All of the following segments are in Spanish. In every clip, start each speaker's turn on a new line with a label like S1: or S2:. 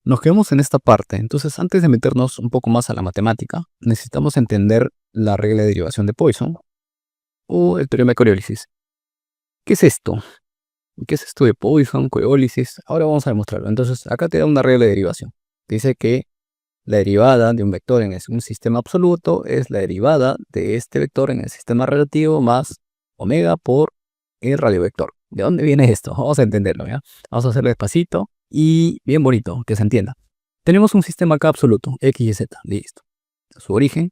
S1: Nos quedamos en esta parte. Entonces, antes de meternos un poco más a la matemática, necesitamos entender la regla de derivación de Poisson o el teorema de Coriolis. ¿Qué es esto? ¿Qué es esto de Poisson, Coriolis? Ahora vamos a demostrarlo. Entonces, acá te da una regla de derivación. Dice que la derivada de un vector en un sistema absoluto es la derivada de este vector en el sistema relativo más omega por el radiovector. ¿De dónde viene esto? Vamos a entenderlo, ¿ya? Vamos a hacerlo despacito y bien bonito, que se entienda. Tenemos un sistema acá absoluto, x y z, listo. Su origen.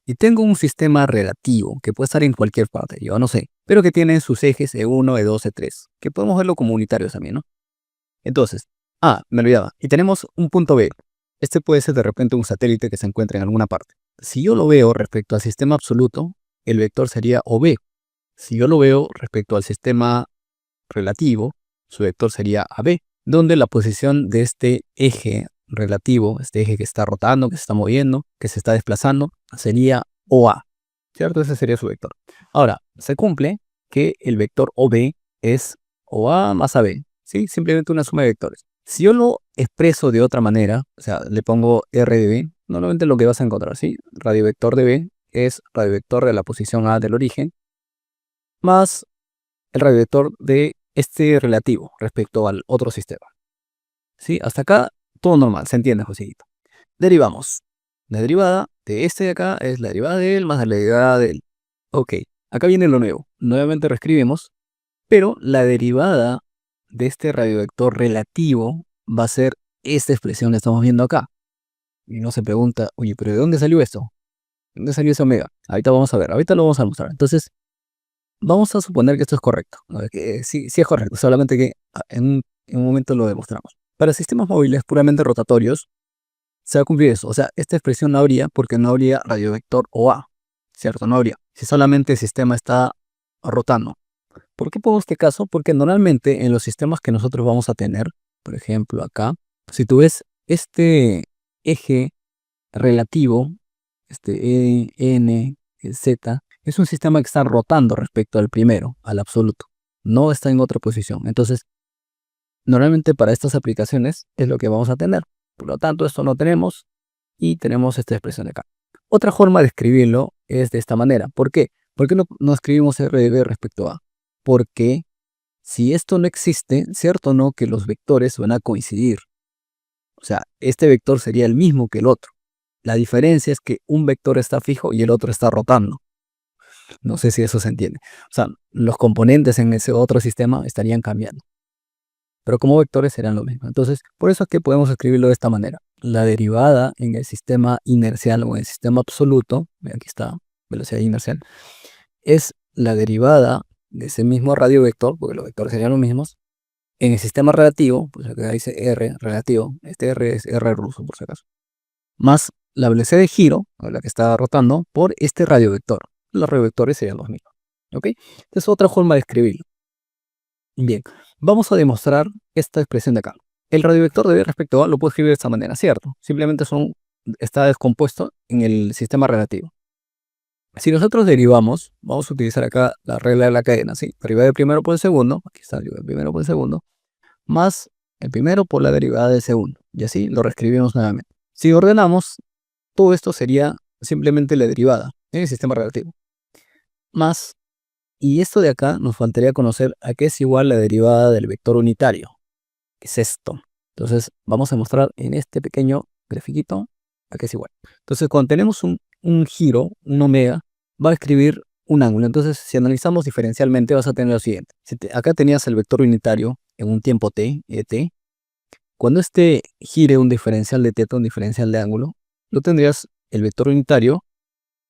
S1: Y tengo un sistema relativo que puede estar en cualquier parte, yo no sé, pero que tiene sus ejes E1, E2, E3, que podemos verlo como unitarios también, ¿no? Entonces, me olvidaba. Y tenemos un punto B. Este puede ser de repente un satélite que se encuentra en alguna parte. Si yo lo veo respecto al sistema absoluto, el vector sería OB. Si yo lo veo respecto al sistema relativo, su vector sería AB, donde la posición de este eje relativo, este eje que está rotando, que se está moviendo, que se está desplazando, sería OA, ¿cierto? Ese sería su vector. Ahora, se cumple que el vector OB es OA más AB, ¿sí? Simplemente una suma de vectores. Si yo lo expreso de otra manera, o sea, le pongo R de B, normalmente lo que vas a encontrar, ¿sí? Radiovector de B es radiovector de la posición A del origen, más el radiovector de este relativo respecto al otro sistema. ¿Sí? Hasta acá todo normal, se entiende, Joséito. Derivamos. La derivada de este de acá es la derivada de él más la derivada de él. Ok, acá viene lo nuevo. Nuevamente reescribimos, pero la derivada de este radiovector relativo va a ser esta expresión que estamos viendo acá. Y uno se pregunta, oye, ¿pero de dónde salió esto? ¿De dónde salió ese omega? Ahorita vamos a ver, ahorita lo vamos a mostrar. Entonces, vamos a suponer que esto es correcto, ¿no? Que sí, sí es correcto, solamente que en un momento lo demostramos. Para sistemas móviles puramente rotatorios, se va a cumplir eso. O sea, esta expresión no habría porque no habría radiovector OA, ¿cierto? No habría. Si solamente el sistema está rotando. ¿Por qué pongo este caso? Porque normalmente en los sistemas que nosotros vamos a tener, por ejemplo acá, si tú ves este eje relativo, este E, N, Z, es un sistema que está rotando respecto al primero, al absoluto. No está en otra posición. Entonces, normalmente para estas aplicaciones es lo que vamos a tener. Por lo tanto, esto no tenemos y tenemos esta expresión de acá. Otra forma de escribirlo es de esta manera. ¿Por qué? ¿Por qué no escribimos R de B respecto a? Porque si esto no existe, ¿cierto o no que los vectores van a coincidir? O sea, este vector sería el mismo que el otro. La diferencia es que un vector está fijo y el otro está rotando. No sé si eso se entiende. O sea, los componentes en ese otro sistema estarían cambiando, pero como vectores serán lo mismo. Entonces, por eso es que podemos escribirlo de esta manera. La derivada en el sistema inercial o en el sistema absoluto, aquí está, velocidad inercial, es la derivada de ese mismo radiovector, porque los vectores serían los mismos, en el sistema relativo, pues acá dice R relativo, este R es R ruso por si acaso, más la velocidad de giro, o la que está rotando, por este radiovector. Los radiovectores serían los mismos. ¿Ok? Esta es otra forma de escribirlo. Bien, vamos a demostrar esta expresión de acá. El radiovector de B respecto a lo puedo escribir de esta manera, ¿cierto? Simplemente está descompuesto en el sistema relativo. Si nosotros derivamos, vamos a utilizar acá la regla de la cadena, ¿sí? Derivada del primero por el segundo, aquí está el primero por el segundo, más el primero por la derivada del segundo. Y así lo reescribimos nuevamente. Si ordenamos, todo esto sería simplemente la derivada en el sistema relativo. Más, y esto de acá nos faltaría conocer a qué es igual la derivada del vector unitario, que es esto. Entonces vamos a mostrar en este pequeño grafiquito a qué es igual. Entonces cuando tenemos un giro, un omega, va a escribir un ángulo. Entonces si analizamos diferencialmente vas a tener lo siguiente. Acá tenías el vector unitario en un tiempo t, et. Cuando este gire un diferencial de teta, un diferencial de ángulo, lo tendrías el vector unitario,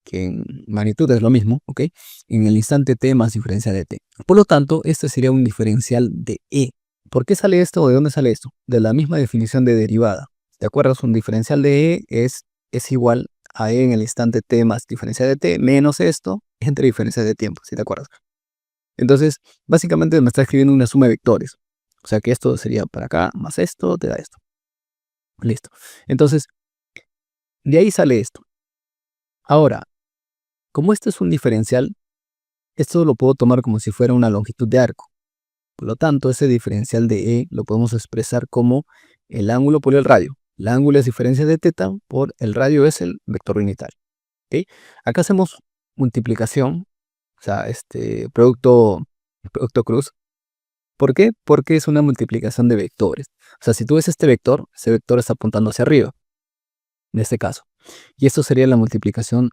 S1: que en magnitud es lo mismo, ¿ok? En el instante t más diferencial de t. Por lo tanto, este sería un diferencial de e. ¿Por qué sale esto o de dónde sale esto? De la misma definición de derivada. ¿Te acuerdas? Un diferencial de e es igual a e en el instante t más diferencial de t menos esto entre diferencias de tiempo, ¿sí te acuerdas? Entonces, básicamente me está escribiendo una suma de vectores. O sea que esto sería para acá, más esto, te da esto. Listo. Entonces, de ahí sale esto. Ahora, como esto es un diferencial, esto lo puedo tomar como si fuera una longitud de arco. Por lo tanto, ese diferencial de E lo podemos expresar como el ángulo por el radio. El ángulo es diferencia de teta por el radio es el vector unitario. ¿Ok? Acá hacemos multiplicación, o sea, producto cruz. ¿Por qué? Porque es una multiplicación de vectores. O sea, si tú ves este vector, ese vector está apuntando hacia arriba, en este caso. Y esto sería la multiplicación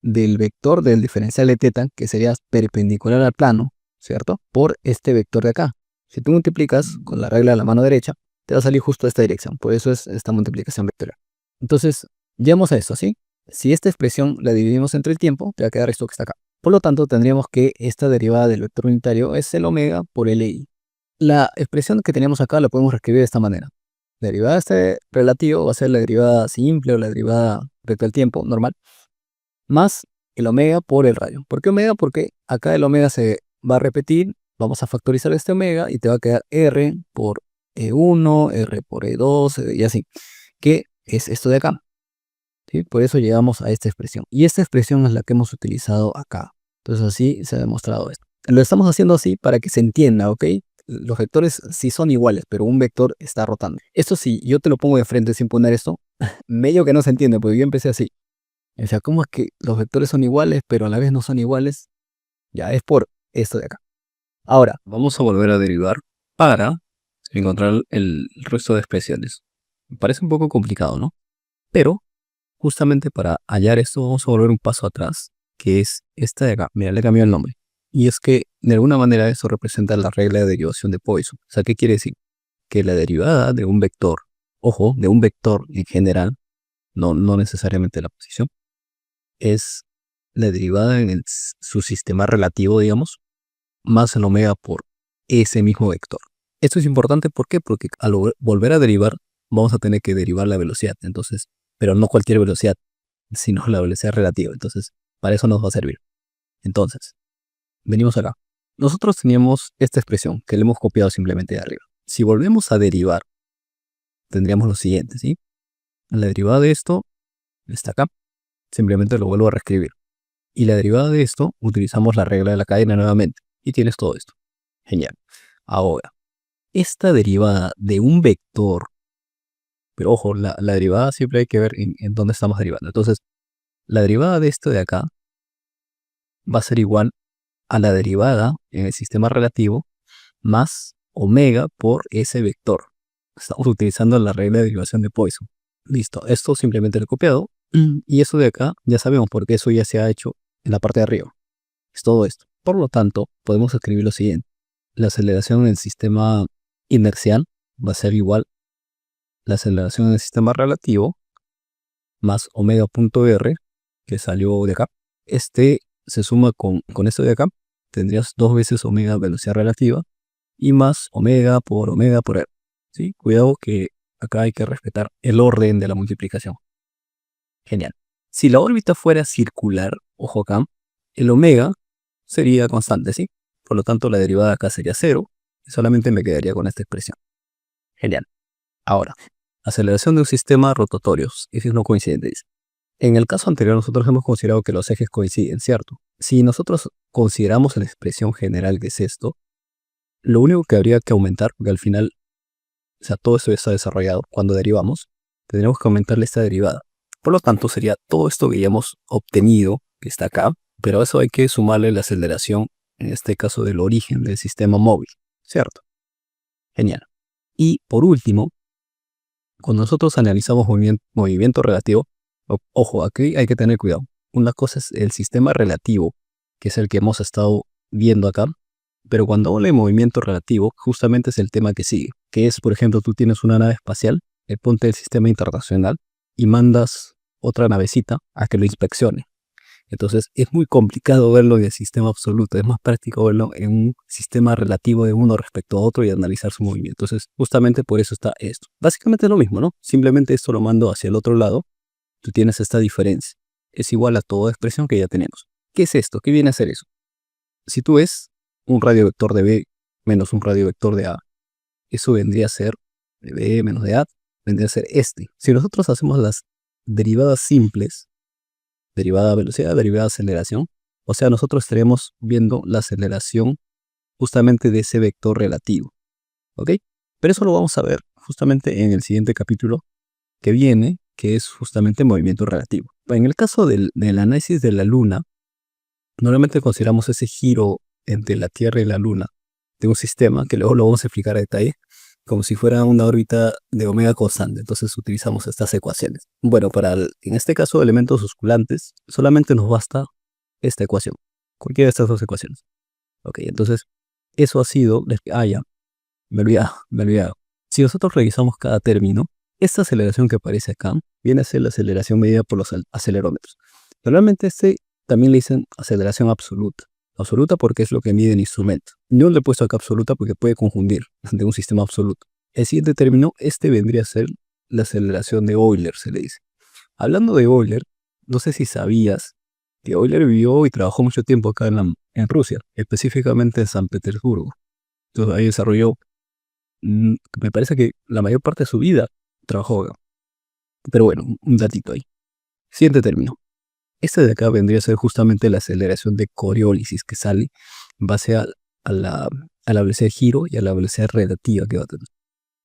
S1: del vector del diferencial de teta, que sería perpendicular al plano, ¿cierto? Por este vector de acá. Si tú multiplicas con la regla de la mano derecha, te va a salir justo esta dirección. Por eso es esta multiplicación vectorial. Entonces, llegamos a esto, ¿sí? Si esta expresión la dividimos entre el tiempo, te va a quedar esto que está acá. Por lo tanto, tendríamos que esta derivada del vector unitario es el omega por LI. La expresión que tenemos acá la podemos reescribir de esta manera. La derivada de este relativo va a ser la derivada simple o la derivada respecto al tiempo normal, más el omega por el radio. ¿Por qué omega? Porque acá el omega se va a repetir, vamos a factorizar este omega y te va a quedar R por E1, R por E2 y así, que es esto de acá. ¿Sí? Por eso llegamos a esta expresión. Y esta expresión es la que hemos utilizado acá. Entonces así se ha demostrado esto. Lo estamos haciendo así para que se entienda, ¿ok? Los vectores sí son iguales, pero un vector está rotando. Esto sí, yo te lo pongo de frente sin poner esto, medio que no se entiende, porque yo empecé así. O sea, ¿cómo es que los vectores son iguales, pero a la vez no son iguales? Ya es por esto de acá. Ahora, vamos a volver a derivar para encontrar el resto de expresiones. Me parece un poco complicado, ¿no? Pero, justamente para hallar esto, vamos a volver un paso atrás, que es esta de acá. Mira, le cambió el nombre. Y es que, de alguna manera, eso representa la regla de derivación de Poisson. O sea, ¿qué quiere decir? Que la derivada de un vector, ojo, de un vector en general, no necesariamente la posición, es la derivada en su sistema relativo, digamos, más el omega por ese mismo vector. Esto es importante, ¿por qué? Porque al volver a derivar, vamos a tener que derivar la velocidad, entonces, pero no cualquier velocidad, sino la velocidad relativa. Entonces, para eso nos va a servir. Entonces, venimos acá. Nosotros teníamos esta expresión que le hemos copiado simplemente de arriba. Si volvemos a derivar, tendríamos lo siguiente, ¿sí? La derivada de esto está acá. Simplemente lo vuelvo a reescribir. Y la derivada de esto, utilizamos la regla de la cadena nuevamente. Y tienes todo esto. Genial. Ahora, esta derivada de un vector, pero ojo, la derivada siempre hay que ver en dónde estamos derivando. Entonces, la derivada de esto de acá va a ser igual a la derivada en el sistema relativo más omega por ese vector. Estamos utilizando la regla de derivación de Poisson. Listo, esto simplemente lo he copiado. Y eso de acá ya sabemos porque eso ya se ha hecho en la parte de arriba. Es todo esto. Por lo tanto, podemos escribir lo siguiente. La aceleración en el sistema inercial va a ser igual la aceleración en el sistema relativo más omega punto r, que salió de acá. Este se suma con esto de acá. Tendrías 2 veces omega velocidad relativa y más omega por r. ¿Sí? Cuidado que acá hay que respetar el orden de la multiplicación. Genial. Si la órbita fuera circular, ojo acá, el omega sería constante, ¿sí? Por lo tanto, la derivada acá sería 0 y solamente me quedaría con esta expresión. Genial. Ahora, aceleración de un sistema rotatorio. Ejes no coincidentes. En el caso anterior, nosotros hemos considerado que los ejes coinciden, ¿cierto? Si nosotros consideramos la expresión general que es esto, lo único que habría que aumentar, porque al final, o sea, todo esto ya está desarrollado, cuando derivamos, tendríamos que aumentarle esta derivada. Por lo tanto, sería todo esto que ya hemos obtenido, que está acá, pero a eso hay que sumarle la aceleración, en este caso del origen del sistema móvil, ¿cierto? Genial. Y por último, cuando nosotros analizamos movimiento relativo, ojo, aquí hay que tener cuidado. Una cosa es el sistema relativo, que es el que hemos estado viendo acá, pero cuando hablo de movimiento relativo, justamente es el tema que sigue, que es, por ejemplo, tú tienes una nave espacial, ponte el sistema internacional y mandas otra navecita a que lo inspeccione. Entonces es muy complicado verlo en el sistema absoluto, es más práctico verlo en un sistema relativo de uno respecto a otro y analizar su movimiento. Entonces justamente por eso está esto. Básicamente es lo mismo, ¿no? Simplemente esto lo mando hacia el otro lado, tú tienes esta diferencia. Es igual a toda expresión que ya tenemos. ¿Qué es esto? ¿Qué viene a ser eso? Si tú ves un radio vector de B menos un radio vector de A, eso vendría a ser de B menos de A, vendría a ser este. Si nosotros hacemos las derivadas simples, derivada velocidad, derivada aceleración, o sea, nosotros estaremos viendo la aceleración justamente de ese vector relativo, ¿ok? Pero eso lo vamos a ver justamente en el siguiente capítulo, que viene, que es justamente movimiento relativo. En el caso del análisis de la Luna, normalmente consideramos ese giro entre la Tierra y la Luna de un sistema, que luego lo vamos a explicar a detalle, como si fuera una órbita de omega constante. Entonces utilizamos estas ecuaciones. Bueno, en este caso, elementos osculantes, solamente nos basta esta ecuación, cualquiera de estas dos ecuaciones. Ok, entonces eso ha sido, ya, me olvidaba. Si nosotros revisamos cada término, esta aceleración que aparece acá viene a ser la aceleración medida por los acelerómetros. Normalmente también le dicen aceleración absoluta. Absoluta porque es lo que mide el instrumento. Yo le he puesto acá absoluta porque puede confundir de un sistema absoluto. El siguiente término, vendría a ser la aceleración de Euler, se le dice. Hablando de Euler, no sé si sabías que Euler vivió y trabajó mucho tiempo acá en Rusia, específicamente en San Petersburgo. Entonces ahí desarrolló, me parece que la mayor parte de su vida trabajó acá. Pero bueno, un datito ahí. Siguiente término. Este de acá vendría a ser justamente la aceleración de Coriolis que sale en base a la velocidad de giro y a la velocidad relativa que va a tener.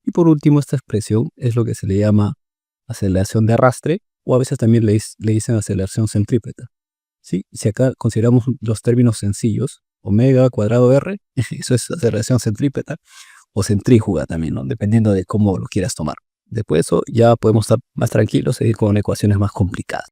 S1: Y por último, esta expresión es lo que se le llama aceleración de arrastre, o a veces también le dicen aceleración centrípeta. ¿Sí? Si acá consideramos los términos sencillos, omega cuadrado r, eso es aceleración centrípeta, o centrífuga también, ¿no? Dependiendo de cómo lo quieras tomar. Después de eso ya podemos estar más tranquilos e ir con ecuaciones más complicadas.